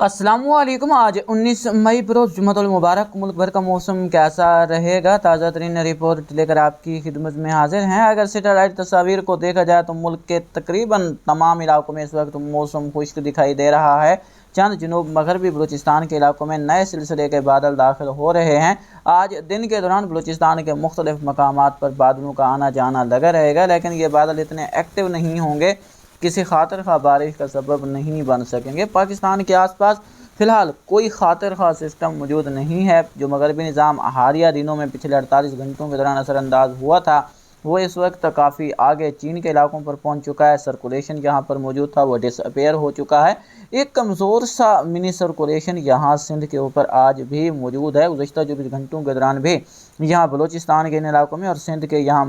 अस्सलाम वालेकुम। आज 19 मई बरोज़ जुम्मतुल मुबारक। मुल्क भर का मौसम कैसा रहेगा, ताज़ा तरीन रिपोर्ट लेकर आपकी खिदमत में हाजिर हैं। अगर सैटेलाइट तस्वीर को देखा जाए तो मुल्क के तकरीबन तमाम इलाकों में इस वक्त मौसम खुश्क दिखाई दे रहा है। चंद जनूब मगरबी बलूचिस्तान के इलाकों में नए सिलसिले के बादल दाखिल हो रहे हैं। आज दिन के दौरान बलूचिस्तान के मुख्तलिफ मकामात पर बादलों का आना जाना लगा रहेगा, लेकिन ये बादल इतने एक्टिव नहीं होंगे, किसी खातिर खा बारिश का सबब नहीं बन सकेंगे। पाकिस्तान के आसपास फ़िलहाल कोई खातिर खा सिस्टम मौजूद नहीं है। जो मगरबी निज़ाम हालिया दिनों में पिछले 48 घंटों के दौरान असरअंदाज हुआ था, वो इस वक्त काफ़ी आगे चीन के इलाकों पर पहुंच चुका है। सर्कुलेशन यहाँ पर मौजूद था वो डिसअपेयर हो चुका है। एक कमज़ोर सा मिनी सर्कुलेशन यहाँ सिंध के ऊपर आज भी मौजूद है। गुज़श्ता 24 घंटों के दौरान भी यहाँ बलूचिस्तान के इन इलाकों में और सिंध के यहाँ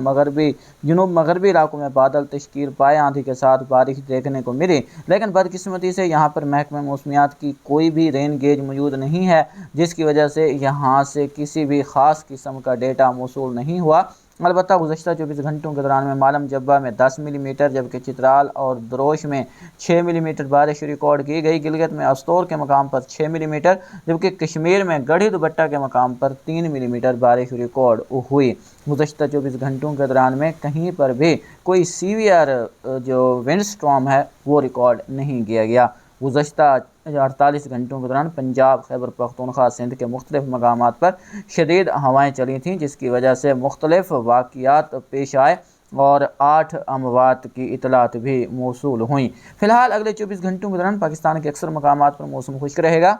जनूब मगरबी इलाकों में बादल तश्कील पाए, आंधी के साथ बारिश देखने को मिली। लेकिन बदकिस्मती से यहाँ पर महकमे मौसमियात की कोई भी रेन गेज मौजूद नहीं है, जिसकी वजह से यहाँ से किसी भी ख़ास किस्म का डेटा मौसूल नहीं हुआ। अलबत्ता गुज़श्ता 24 घंटों के दौरान में मालम जब्बा में 10 मिलीमीटर, जबकि चित्राल और दरोश में 6 मिलीमीटर बारिश रिकॉर्ड की गई। गिलगित में अस्तोर के मकाम पर 6 मिलीमीटर, जबकि कश्मीर में गढ़ी दुबट्टा के मकाम पर 3 मिलीमीटर बारिश रिकॉर्ड हुई। गुज़श्ता 24 घंटों के दौरान में कहीं पर भी कोई सीवियर जो विंड स्टॉर्म है वो रिकॉर्ड नहीं किया गया। गुज़श्ता 48 घंटों के दौरान पंजाब, खैबर पख्तूनख्वा, सिंध के मुख्तलिफ मकामात पर शदीद हवाएँ चली थीं, जिसकी वजह से मुख्तलिफ वाक़ियात पेश आए और 8 अमवात की इतलात भी मौसूल हुई। फ़िलहाल अगले 24 घंटों के दौरान पाकिस्तान के अक्सर मकामात पर मौसम खुश्क रहेगा,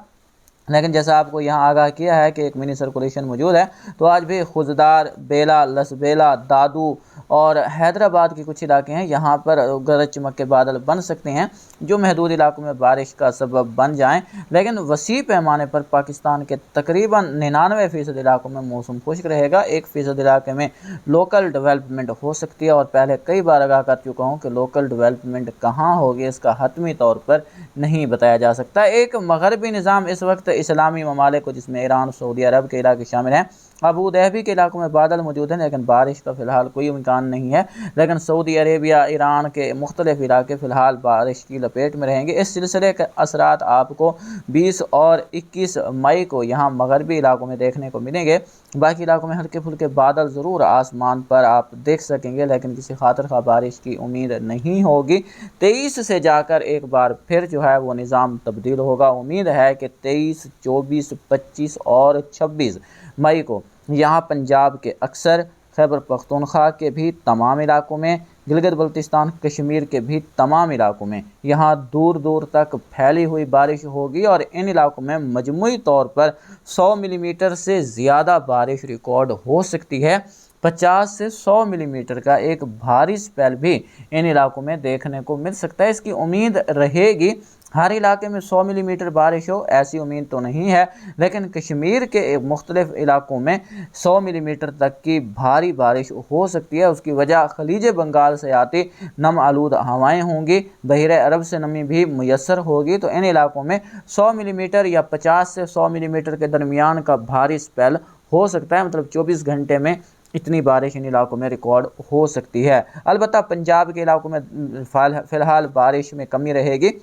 लेकिन जैसा आपको यहाँ आगाह किया है कि एक मिनी सर्कुलेशन मौजूद है, तो आज भी खुजदार, बेला, लसबेला, दादू और हैदराबाद के कुछ इलाके हैं, यहाँ पर गरज चमक के बादल बन सकते हैं जो महदूद इलाकों में बारिश का सबब बन जाएं। लेकिन वसी पैमाने पर पाकिस्तान के तकरीबन 99% इलाकों में मौसम खुश्क रहेगा। 1% इलाके में लोकल डेवलपमेंट हो सकती है, और पहले कई बार आगाह कर चुका हूँ कि लोकल डेवलपमेंट कहाँ होगी इसका हतमी तौर पर नहीं बताया जा सकता। एक मगरबी निज़ाम इस वक्त इस्लामी ममालिक को, जिसमें ईरान, सऊदी अरब के इलाके शामिल हैं, अबू धाबी के इलाकों में बादल मौजूद हैं, लेकिन बारिश का फ़िलहाल कोई इम्कान नहीं है। लेकिन सऊदी अरेबिया, ईरान के मुख्तलिफ इलाके फ़िलहाल बारिश की लपेट में रहेंगे। इस सिलसिले के असरात आपको 20 और 21 मई को यहाँ मगरबी इलाकों में देखने को मिलेंगे। बाकी इलाकों में हल्के फुल्के बादल ज़रूर आसमान पर आप देख सकेंगे, लेकिन किसी खातिर खा बारिश की उम्मीद नहीं होगी। 23 से जाकर एक बार फिर जो है वो निज़ाम तब्दील होगा। उम्मीद है कि 23, 24, 25 और 26 मई को यहाँ पंजाब के अक्सर, खैबर पख्तूनख्वा के भी तमाम इलाकों में, गिलगित बल्तिस्तान, कश्मीर के भी तमाम इलाकों में यहाँ दूर दूर तक फैली हुई बारिश होगी, और इन इलाकों में मजमूई तौर पर 100 मिलीमीटर से ज़्यादा बारिश रिकॉर्ड हो सकती है। 50 से 100 मिलीमीटर का एक भारी स्पेल भी इन इलाकों में देखने को मिल सकता है। इसकी उम्मीद रहेगी। हर इलाके में 100 मिलीमीटर बारिश हो ऐसी उम्मीद तो नहीं है, लेकिन कश्मीर के मुख्तलिफ इलाकों में 100 मिलीमीटर तक की भारी बारिश हो सकती है। उसकी वजह खलीज बंगाल से आती नम आलूद हवाएँ होंगी, बहरे अरब से नमी भी मुयसर होगी, तो इन इलाकों में 100 मिलीमीटर या 50 से 100 मिलीमीटर के दरमियान का भारी स्पेल हो सकता है। मतलब 24 घंटे में इतनी बारिश इन इलाकों में रिकॉर्ड हो सकती है। अलबत्ता पंजाब के इलाकों में फ़िलहाल बारिश में कमी रहेगी,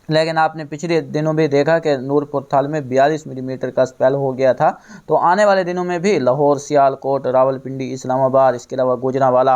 लेकिन आपने पिछले दिनों में देखा कि नूरपुर थाल में 42 मिलीमीटर का स्पेल हो गया था। तो आने वाले दिनों में भी लाहौर, सियालकोट, रावलपिंडी, इस्लामाबाद, इसके अलावा गुजरांवाला,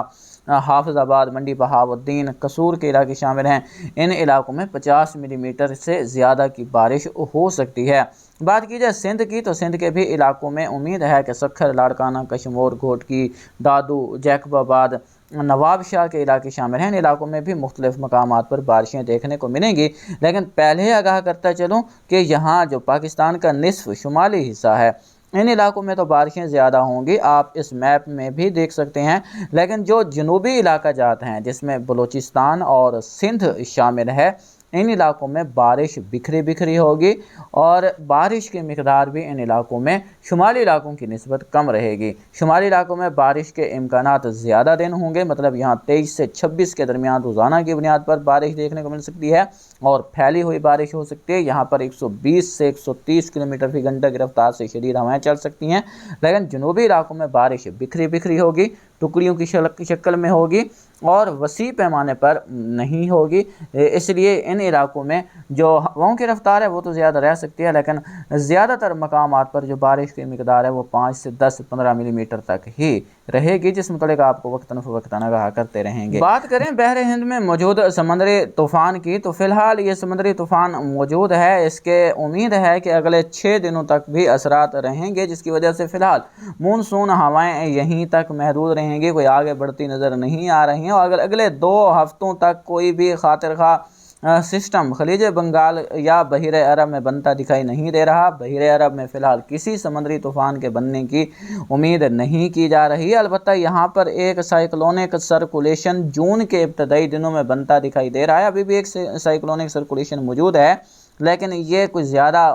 हाफिज़ाबाद, मंडी बहाउद्दीन, कसूर के इलाके शामिल हैं। इन इलाकों में 50 मिलीमीटर से ज़्यादा की बारिश हो सकती है। बात की जाए सिंध की, तो सिंध के भी इलाकों में उम्मीद है कि सखर, लाड़काना, कशमोर, घोटकी, दादू, जैकबाबाद, नवाब शाह के इलाके शामिल हैं। इन इलाकों में भी मुख्तलिफ मकामात पर बारिशें देखने को मिलेंगी। लेकिन पहले आगाह करता चलूँ कि यहाँ जो पाकिस्तान का निसफ शुमाली हिस्सा है, इन इलाकों में तो बारिशें ज़्यादा होंगी, आप इस मैप में भी देख सकते हैं। लेकिन जो जनूबी इलाका जात हैं, जिसमें बलूचिस्तान और सिंध शामिल है, इन इलाकों में बारिश बिखरी बिखरी होगी, और बारिश की मिकदार भी इन इलाकों में शुमाली इलाकों की निस्बत कम रहेगी। शुमाली इलाकों में बारिश के इम्कानात ज़्यादा दिन होंगे, मतलब यहाँ 23 से 26 के दरमियान रोज़ाना की बुनियाद पर बारिश देखने को मिल सकती है, और फैली हुई बारिश हो सकती है। यहाँ पर 120 से 130 किलोमीटर फी घंटा की रफ्तार से शदीद हवाएँ चल सकती हैं। लेकिन जनूबी इलाकों में बारिश बिखरी बिखरी होगी, टुकड़ियों की शक्ल में होगी और वसी पैमाने पर नहीं होगी। इस लिए इन इलाकों में जो हवाओं की रफ्तार है वो तो ज़्यादा रह सकती है, लेकिन ज़्यादातर मकामात पर जो बारिश की मिकदार है वो 5 से 10-15 मिलीमीटर तक ही रहेगी, जिस मुतालिक आपको वक्तन फ़वक्तन आगाह करते रहेंगे। बात करें बहर हिंद में मौजूद समुद्री तूफ़ान की, तो फ़िलहाल ये समुद्री तूफ़ान मौजूद है। इसके उम्मीद है कि अगले 6 दिनों तक भी असरात रहेंगे, जिसकी वजह से फ़िलहाल मानसून हवाएं यहीं तक महदूद रहेंगी, कोई आगे बढ़ती नज़र नहीं आ रही हैं। और अगर अगले 2 हफ्तों तक कोई भी खातिर खा सिस्टम खलीज बंगाल या बहिर अरब में बनता दिखाई नहीं दे रहा। बहिर अरब में फ़िलहाल किसी समुद्री तूफ़ान के बनने की उम्मीद नहीं की जा रही। अलबत्ता यहाँ पर एक साइक्लोनिक सर्कुलेशन जून के इब्तदाई दिनों में बनता दिखाई दे रहा है। अभी भी एक साइक्लोनिक सर्कुलेशन मौजूद है, लेकिन ये कुछ ज़्यादा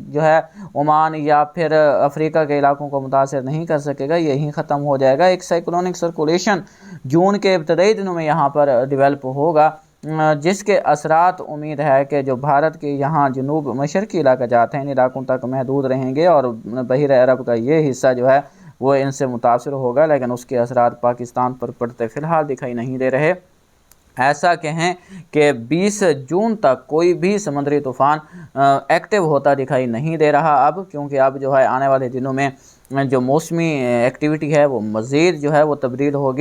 जो है ओमान या फिर अफ्रीका के इलाकों को मुतासर नहीं कर सकेगा, यहीं ख़त्म हो जाएगा। एक साइक्लोनिक सर्कुलेशन जून के इब्तदाई दिनों में यहाँ पर डेवलप होगा, जिसके असरात उम्मीद है कि जो भारत के यहाँ जनूब मशरकी इलाका जाते हैं इन इलाकों तक महदूद रहेंगे और बहिर अरब का ये हिस्सा जो है वो इनसे मुतासर होगा, लेकिन उसके असरात पाकिस्तान पर पड़ते फ़िलहाल दिखाई नहीं दे रहे। ऐसा कहें कि 20 जून तक कोई भी समुद्री तूफ़ान एक्टिव होता दिखाई नहीं दे रहा अब, क्योंकि अब जो है आने वाले दिनों में जो मौसमी एक्टिविटी है वो मज़ीद जो है वो तब्दील होगी।